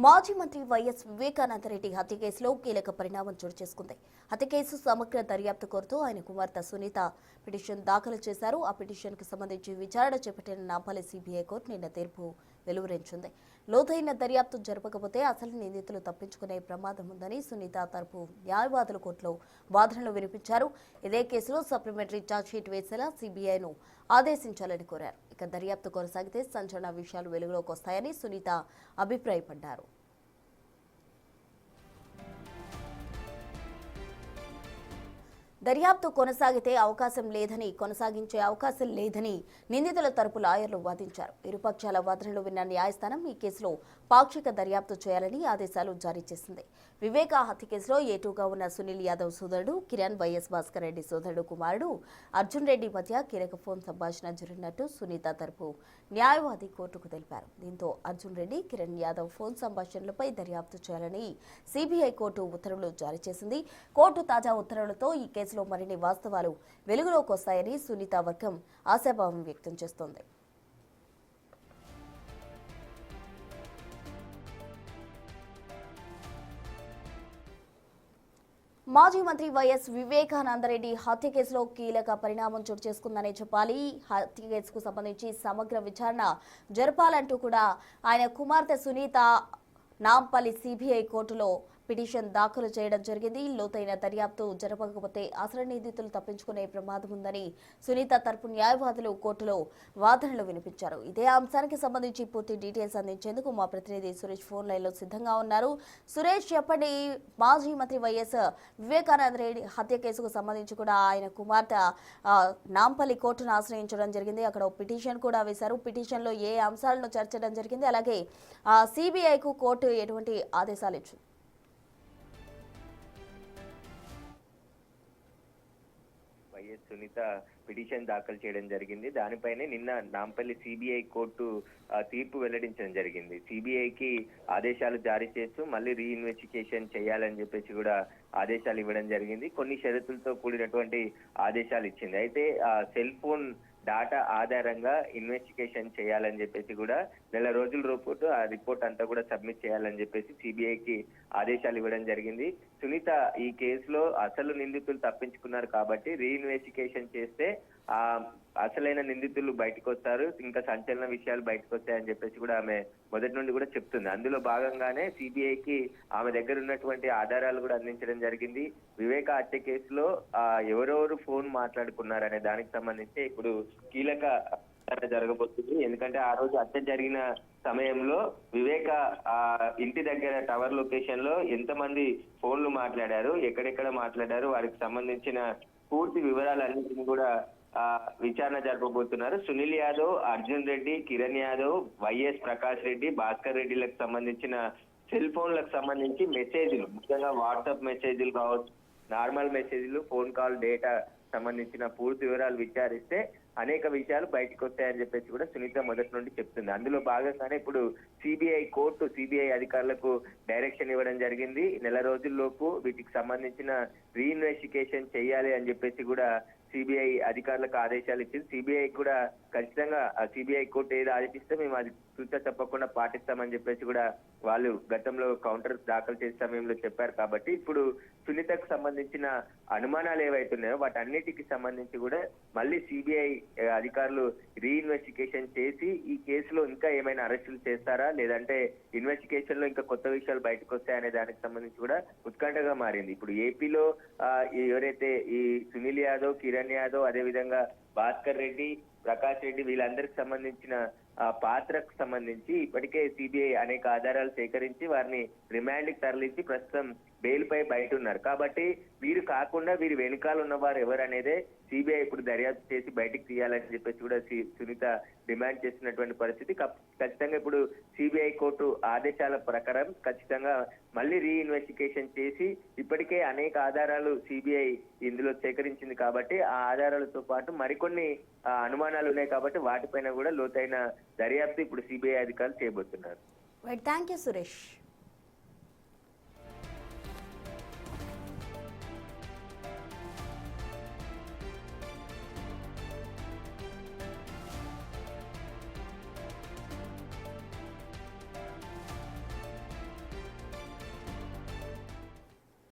మాజీ మంత్రి వైఎస్ వివేకానందరెడ్డి హత్య కేసులో కీలక పరిణామం చోటు చేసుకుంది. హత్య కేసు సమగ్ర దర్యాప్తు కోరుతూ ఆయన కుమార్తె సునీత పిటిషన్ దాఖలు చేశారు. ఆ పిటిషన్ కు సంబంధించి విచారణ చేపట్టిన నాంపల్లి సిబిఐ కోర్టు నిన్న తీర్పు వెలువరించింది. లోతైన దర్యాప్తు జరపకపోతే అసలు నిందితులు తప్పించుకునే ప్రమాదం ఉందని సునీత తరపు న్యాయవాదులు కోర్టులో వాదనలు వినిపించారు. ఇదే కేసులో సప్లిమెంటరీ ఛార్జ్షీట్ వేసేలా సిబిఐను ఆదేశించాలని కోరారు. ఇక దర్యాప్తు కొనసాగితే సంచలన విషయాలు వెలుగులోకి వస్తాయని సునీత అభిప్రాయపడ్డారు. దర్యాప్తు కొనసాగించే అవకాశం లేదని నిందితుల తరపు లాయర్లు వాదించారు. ఇరుపక్షాల వాదనలు విన్న న్యాయస్థానం ఈ కేసులో పాక్షిక దర్యాప్తు చేయాలని ఆదేశాలు జారీ చేసింది. వివేక హత్య కేసులో ఏటూగా ఉన్న సునీల్ యాదవ్ సోదరుడు కిరణ్, వైఎస్ భాస్కర్ రెడ్డి సోదరుడు కుమారుడు అర్జున్ రెడ్డి మధ్య కీలక ఫోన్ సంభాషణ జరిగినట్టు సునీత తరపు న్యాయవాది కోర్టుకు తెలిపారు. దీంతో అర్జున్ రెడ్డి, కిరణ్ యాదవ్ ఫోన్ సంభాషణలపై దర్యాప్తు చేయాలని సిబిఐ కోర్టు ఉత్తర్వులు జారీ చేసింది. కోర్టు తాజా ఉత్తర్వులతో ఈ కేసులో మరిన్ని వాస్తవాలు వెలుగులోకి వస్తాయని సునీత వర్గం ఆశాభావం వ్యక్తం చేస్తోంది. మాజీ మంత్రి వైఎస్ వివేకానందరెడ్డి హత్య కేసులో కీలక పరిణామం చోటు చేసుకుందనే చెప్పాలి. హత్య కేసుకు సంబంధించి సమగ్ర విచారణ జరపాలంటూ కూడా ఆయన కుమార్తె సునీత నాంపల్లి సిబిఐ కోర్టులో పిటిషన్ దాఖలు చేయడం జరిగింది. లోతైన దర్యాప్తు జరపకపోతే అసలు నిందితులు తప్పించుకునే ప్రమాదం ఉందని సునీత తరపు న్యాయవాదులు కోర్టులో వాదనలు వినిపించారు. ఇదే అంశానికి సంబంధించి పూర్తి డీటెయిల్స్ అందించేందుకు మా ప్రతినిధి సురేష్ ఫోన్ లైన్లో సిద్ధంగా ఉన్నారు. సురేష్, చెప్పండి, మాజీ మంత్రి వైఎస్ వివేకానంద రెడ్డి హత్య కేసుకు సంబంధించి కూడా ఆయన కుమార్తె నాంపల్లి కోర్టును ఆశ్రయించడం జరిగింది. అక్కడ పిటిషన్ కూడా వేశారు. పిటిషన్లో ఏ అంశాలను చర్చడం జరిగింది, అలాగే సిబిఐకు కోర్టు ఎటువంటి ఆదేశాలు ఇచ్చింది? వైఎస్ సునీత పిటిషన్ దాఖలు చేయడం జరిగింది. దానిపైనే నిన్న నాంపల్లి సిబిఐ కోర్టు తీర్పు వెల్లడించడం జరిగింది. సిబిఐకి ఆదేశాలు జారీ చేస్తూ మళ్ళీ రీఇన్వెస్టిగేషన్ చేయాలని చెప్పేసి కూడా ఆదేశాలు ఇవ్వడం జరిగింది. కొన్ని షరతులతో కూడినటువంటి ఆదేశాలు ఇచ్చింది. అయితే సెల్ ఫోన్ డాటా ఆధారంగా ఇన్వెస్టిగేషన్ చేయాలని చెప్పేసి కూడా నెల రోజుల రిపోర్టు ఆ రిపోర్ట్ అంతా కూడా సబ్మిట్ చేయాలని చెప్పేసి సిబిఐకి ఆదేశాలు ఇవ్వడం జరిగింది. సునీత ఈ కేసులో అసలు నిందితులు తప్పించుకున్నారు కాబట్టి రీఇన్వెస్టిగేషన్ చేస్తే ఆ అసలైన నిందితులు బయటకు వస్తారు, ఇంకా సంచలన విషయాలు బయటకు వస్తాయని చెప్పేసి కూడా ఆమె మొదటి నుండి కూడా చెప్తుంది. అందులో భాగంగానే సిబిఐకి ఆమె దగ్గర ఉన్నటువంటి ఆధారాలు కూడా అందించడం జరిగింది. వివేక హత్య కేసులో ఎవరెవరు ఫోన్ మాట్లాడుకున్నారనే దానికి సంబంధించి ఇప్పుడు కీలక జరగబోతుంది. ఎందుకంటే ఆ రోజు హత్య జరిగిన సమయంలో వివేక ఇంటి దగ్గర టవర్ లొకేషన్ లో ఎంతమంది ఫోన్లు మాట్లాడారు, ఎక్కడెక్కడ మాట్లాడారు, వారికి సంబంధించిన పూర్తి వివరాలన్నింటినీ కూడా విచారణ జరపబోతున్నారు. సునీల్ యాదవ్, అర్జున్ రెడ్డి, కిరణ్ యాదవ్, వైఎస్ ప్రకాష్ రెడ్డి, భాస్కర్ రెడ్డిలకు సంబంధించిన సెల్ ఫోన్లకు సంబంధించి మెసేజ్లు, ముఖ్యంగా వాట్సాప్ మెసేజ్లు కావచ్చు, నార్మల్ మెసేజ్లు, ఫోన్ కాల్ డేటా సంబంధించిన పూర్తి వివరాలు విచారిస్తే అనేక విషయాలు బయటకు వస్తాయని చెప్పేసి కూడా సునీత మొదటి నుండి చెప్తుంది. అందులో భాగంగానే ఇప్పుడు సిబిఐ అధికారులకు డైరెక్షన్ ఇవ్వడం జరిగింది. నెల రోజుల్లోపు వీటికి సంబంధించిన రీఇన్వెస్టిగేషన్ చేయాలి అని చెప్పేసి కూడా సిబిఐ అధికారులకు ఆదేశాలు ఇచ్చింది. సిబిఐ కూడా ఖచ్చితంగా సిబిఐ కోర్టు ఏది ఆదేశిస్తే మేము అది చూస్తే తప్పకుండా పాటిస్తామని చెప్పేసి కూడా వాళ్ళు గతంలో కౌంటర్ దాఖలు చేసే సమయంలో చెప్పారు. కాబట్టి ఇప్పుడు సునీతకు సంబంధించిన అనుమానాలు ఏవైతున్నాయో వాటన్నిటికి సంబంధించి కూడా మళ్ళీ సిబిఐ అధికారులు రీఇన్వెస్టిగేషన్ చేసి ఈ కేసులో ఇంకా ఏమైనా అరెస్టులు చేస్తారా, లేదంటే ఇన్వెస్టిగేషన్ లో ఇంకా కొత్త విషయాలు బయటకు వస్తాయనే దానికి సంబంధించి కూడా ఉత్కంఠగా మారింది. ఇప్పుడు ఏపీలో ఎవరైతే ఈ సునీల్ యాదవ్, కిరణ్ యాదవ్, అదే విధంగా భాస్కర్ రెడ్డి, ప్రకాష్ రెడ్డి వీళ్ళందరికి సంబంధించిన పాత్రకు సంబంధించి ఇప్పటికే సిబిఐ అనేక ఆధారాలు సేకరించి వారిని రిమాండ్ కి తరలించి ప్రస్తుతం బెయిల్ పై బయట ఉన్నారు. కాబట్టి వీరు కాకుండా వీరి వెనుకాల ఉన్నవారు ఎవరనేదే సిబిఐ ఇప్పుడు దర్యాప్తు చేసి బయటకు తీయాలని చెప్పేసి కూడా సునీత డిమాండ్ చేస్తున్నటువంటి పరిస్థితి. ఖచ్చితంగా ఇప్పుడు సిబిఐ కోర్టు ఆదేశాల ప్రకారం ఖచ్చితంగా మళ్ళీ రీఇన్వెస్టిగేషన్ చేసి ఇప్పటికే అనేక ఆధారాలు సిబిఐ ఇందులో సేకరించింది కాబట్టి ఆ ఆధారాలతో పాటు మరికొన్ని అనుమానాలు ఉన్నాయి కాబట్టి వాటిపైన కూడా లోతైన దర్యాప్తు ఇప్పుడు సిబిఐ అధికారులు చేయబోతున్నారు. Thank you Suresh.